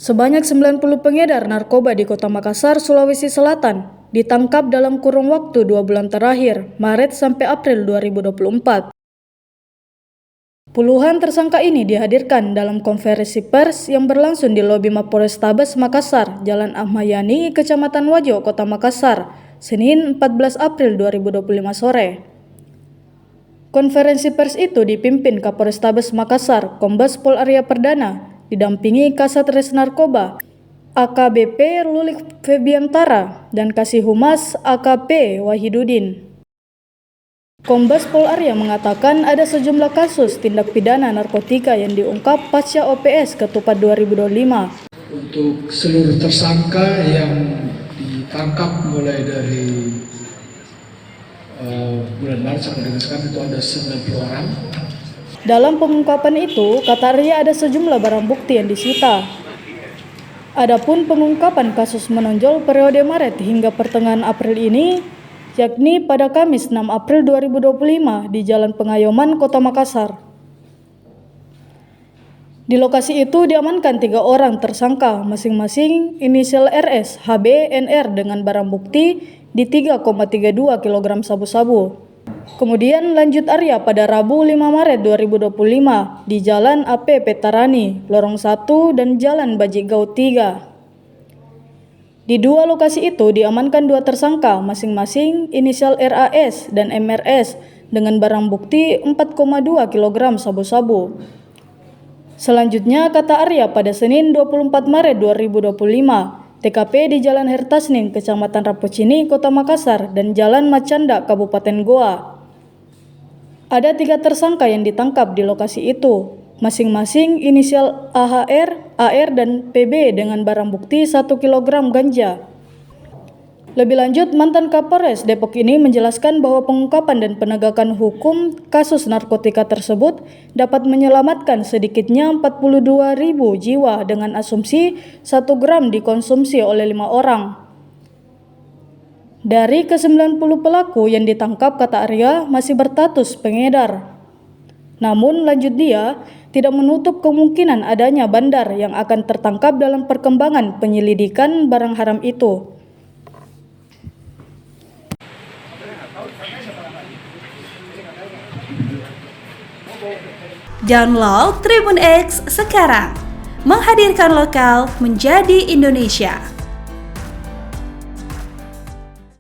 Sebanyak 90 pengedar narkoba di Kota Makassar, Sulawesi Selatan ditangkap dalam kurun waktu 2 bulan terakhir, Maret sampai April 2024. Puluhan tersangka ini dihadirkan dalam konferensi pers yang berlangsung di lobi Mapolrestabes Makassar, Jalan Ahmad Yani, Kecamatan Wajo, Kota Makassar, Senin 14 April 2025 sore. Konferensi pers itu dipimpin Kapolrestabes Makassar, Kombes Pol Arya Perdana, didampingi Kasat Res Narkoba AKBP Lulik Febiantara dan Kasih Humas AKP Wahidudin. Kombes Pol Arya mengatakan ada sejumlah kasus tindak pidana narkotika yang diungkap pasca OPS Ketupat 2025. Untuk seluruh tersangka yang ditangkap mulai dari bulan Maret sampai dengan sekarang itu ada 90 orang. Dalam pengungkapan itu, kata Arya ada sejumlah barang bukti yang disita. Adapun pengungkapan kasus menonjol periode Maret hingga pertengahan April ini, yakni pada Kamis 6 April 2025 di Jalan Pengayoman, Kota Makassar. Di lokasi itu diamankan 3 orang tersangka, masing-masing inisial RS, HB, NR dengan barang bukti di 3,32 kg sabu-sabu. Kemudian lanjut Arya pada Rabu 5 Maret 2025 di Jalan AP Petarani, Lorong 1 dan Jalan Bajigau 3. Di 2 lokasi itu diamankan 2 tersangka, masing-masing inisial RAS dan MRS dengan barang bukti 4,2 kg sabu-sabu. Selanjutnya, kata Arya, pada Senin 24 Maret 2025, TKP di Jalan Hertasning, Kecamatan Rapocini, Kota Makassar, dan Jalan Macanda, Kabupaten Goa. Ada 3 tersangka yang ditangkap di lokasi itu, masing-masing inisial AHR, AR, dan PB dengan barang bukti 1 kg ganja. Lebih lanjut, mantan Kapolres Depok ini menjelaskan bahwa pengungkapan dan penegakan hukum kasus narkotika tersebut dapat menyelamatkan sedikitnya 42.000 jiwa dengan asumsi 1 gram dikonsumsi oleh 5 orang. Dari ke-90 pelaku yang ditangkap, kata Arya, masih berstatus pengedar. Namun, lanjut dia, tidak menutup kemungkinan adanya bandar yang akan tertangkap dalam perkembangan penyelidikan barang haram itu. Download Tribun X sekarang, menghadirkan lokal menjadi Indonesia.